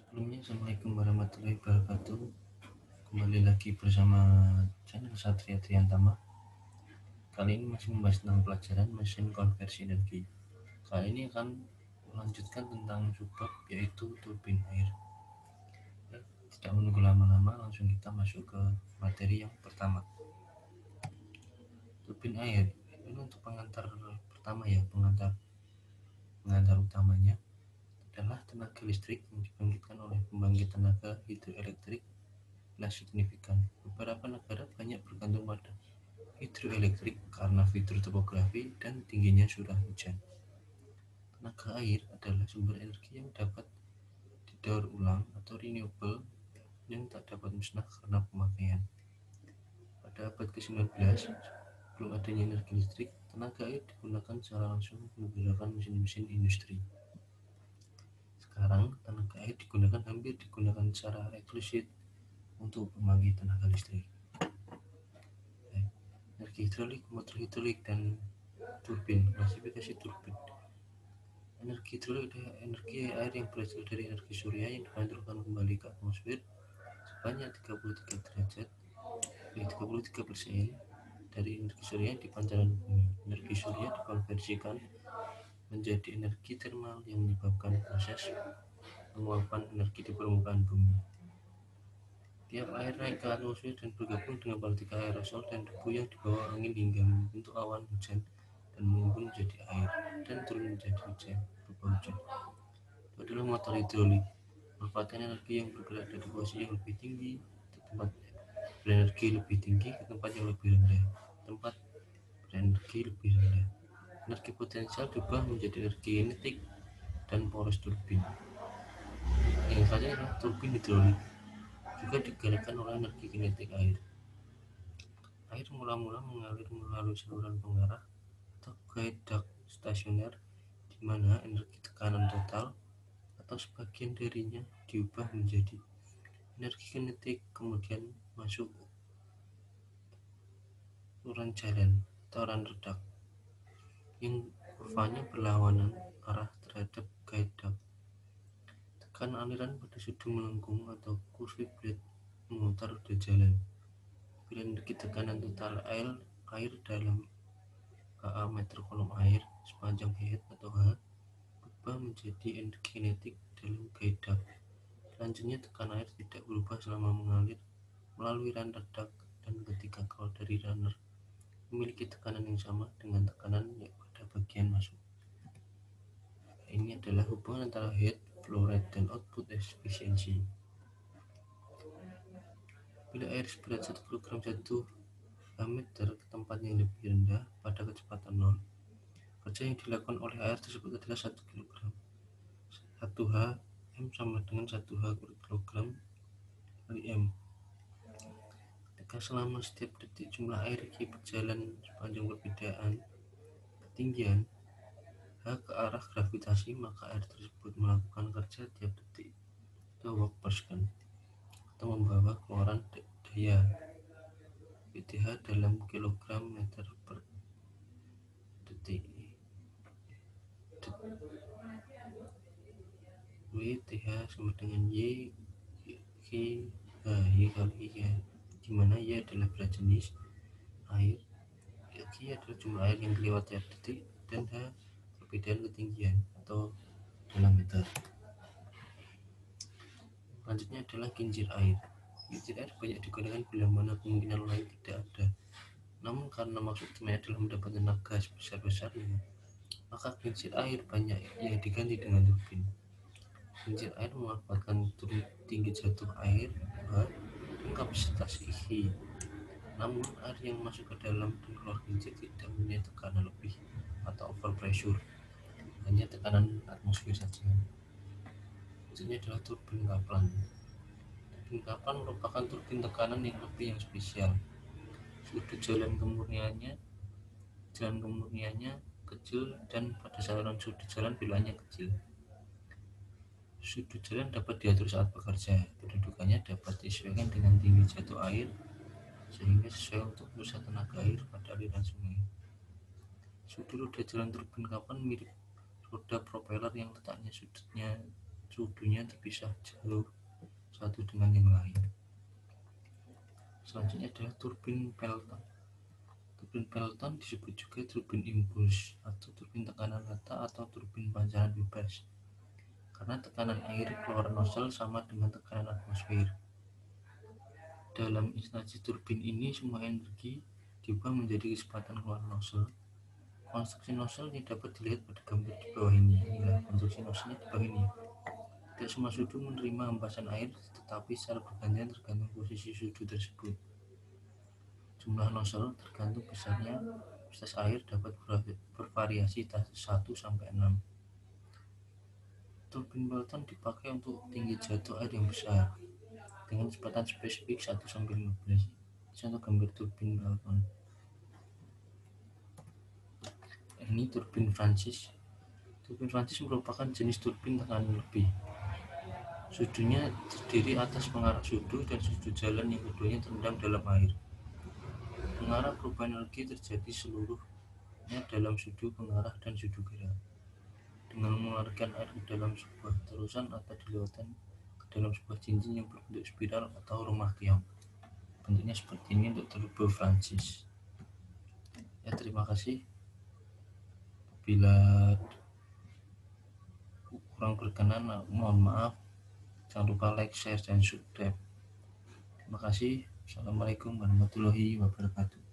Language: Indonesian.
Sebelumnya, Assalamualaikum warahmatullahi wabarakatuh. Kembali lagi bersama channel Satria Triantama. Kali ini masih membahas tentang pelajaran mesin konversi energi. Kali ini akan melanjutkan tentang subbab, yaitu turbin air. Tidak menunggu lama-lama, langsung kita masuk ke materi yang pertama. Turbin air ini untuk pengantar pertama ya, pengantar utamanya adalah tenaga listrik yang dibangkitkan oleh pembangkit tenaga hidroelektrik yang signifikan. Beberapa negara banyak bergantung pada hidroelektrik karena fitur topografi dan tingginya curah hujan. Tenaga air adalah sumber energi yang dapat didaur ulang atau renewable yang tak dapat musnah karena pemakaian. Pada abad ke-19, sebelum adanya energi listrik, tenaga air digunakan secara langsung menggerakkan mesin-mesin industri. Sekarang, tenaga air hampir digunakan secara eksklusif untuk pembangkit tenaga listrik. Energi hidrolik, motor hidrolik, dan turbin. Klasifikasi turbin. Energi hidrolik adalah energi air yang berasal dari energi surya yang dipancarkan kembali ke atmosfer sebanyak 33 derajat, 33% dari energi surya yang dipancarkan bumi. Energi surya dikonversikan menjadi energi termal yang menyebabkan proses penguapan energi di permukaan bumi. Tiap air naik ke atmosfer dan bergabung dengan partikel aerosol dan debu yang dibawa angin hingga membentuk awan hujan dan mengumpul menjadi air dan turun menjadi hujan, berupa hujan. Itu adalah motor hidrolik, merupakan energi yang bergerak dari posisi yang lebih tinggi ke tempat berenergi lebih tinggi ke tempat yang lebih rendah, tempat berenergi lebih rendah. Energi potensial diubah menjadi energi kinetik dan poros turbin. Yang saja adalah turbin hidrolik juga digerakkan oleh energi kinetik air. Air mula-mula mengalir melalui saluran pengarah atau guide duct stasioner, di mana energi tekanan total atau sebagian darinya diubah menjadi energi kinetik, kemudian masuk saluran jalan atau runner duct yang kurvanya berlawanan arah terhadap guide duct. Tekanan aliran pada sudut melengkung atau curved blade memutar roda jalan. Bila energi tekanan total air dalam KA meter kolom air sepanjang head atau H berubah menjadi energi kinetik dalam guide duct. Selanjutnya, tekanan air tidak berubah selama mengalir melalui runner duct, dan ketika keluar dari runner memiliki tekanan yang sama dengan tekanan yang pada bagian masuk. Ini adalah hubungan antara head flow rate dan output efisiensi. Bila air seberat 1 kg 1 meter ke tempat yang lebih rendah pada kecepatan 0, kerja yang dilakukan oleh air tersebut adalah 1 kg. 1 H M sama dengan 1 H kg kali M. Ketika selama setiap detik jumlah air Q berjalan sepanjang perbedaan ketinggian H ke arah gravitasi, maka air tersebut melakukan kerja tiap detik atau work per second, atau membawa keluaran daya WTH dalam kilogram meter per detik. WTH sama dengan Y kali Y, di mana Y adalah berat jenis air, Q adalah jumlah air yang kelewat tiap detik, dan H perbedaan ketinggian atau dalam meter. Selanjutnya adalah kincir air. Kincir air banyak digunakan bila mana kemungkinan lain tidak ada. Namun karena maksud utamanya adalah mendapatkan tenaga sebesar-besarnya, maka kincir air banyak yang diganti dengan turbin. Kincir air memanfaatkan tinggi jatuh air dan kapasitas I. Namun air yang masuk ke dalam dan keluar kincir tidak mempunyai tekanan lebih atau overpressure, hanya tekanan atmosfer saja. Selanjutnya adalah turbin Kaplan. Turbin Kaplan merupakan turbin tekanan yang lebih yang spesial. Sudut jalan kemurniannya kecil, dan pada saluran sudut jalan bilangannya kecil. Sudut jalan dapat diatur saat bekerja. Kedudukannya dapat disesuaikan dengan tinggi jatuh air sehingga sesuai untuk pusat tenaga air pada aliran sungai. Sudut roda jalan turbin Kaplan mirip roda propeller yang letaknya sudunya terpisah jauh satu dengan yang lain. Selanjutnya adalah turbin Pelton. Turbin Pelton disebut juga turbin impuls atau turbin tekanan rata atau turbin pancaran bebas karena tekanan air keluar nozzle sama dengan tekanan atmosfer. Dalam instansi turbin ini semua energi diubah menjadi kecepatan keluar nozzle. Konstruksi nozzle ini dapat dilihat pada gambar di bawah ini. Inilah konstruksi nozzle di bawah ini. Tidak semua sudu menerima hempasan air, tetapi secara bergantian tergantung posisi sudu tersebut. Jumlah nozzle tergantung besarnya kapasitas air dapat bervariasi 1 sampai 6. Turbin Pelton dipakai untuk tinggi jatuh air yang besar dengan kecepatan spesifik 1 sampai 15. Contoh gambar turbin Pelton. Ini turbin Francis. Turbin Francis merupakan jenis turbin tekanan lebih. Sudunya terdiri atas pengarah sudu dan sudu jalan yang keduanya terendam dalam air. Pengarah perubahan energi terjadi seluruhnya dalam sudu pengarah dan sudu gerak. Dengan mengalirkan air ke dalam sebuah terusan atau dilewatkan ke dalam sebuah cincin yang berbentuk spiral atau rumah tiang. Bentuknya seperti ini untuk turbo Francis. Ya, terima kasih. Bila kurang berkenan, mohon maaf. Jangan lupa like, share, dan subscribe. Terima kasih. Assalamualaikum warahmatullahi wabarakatuh.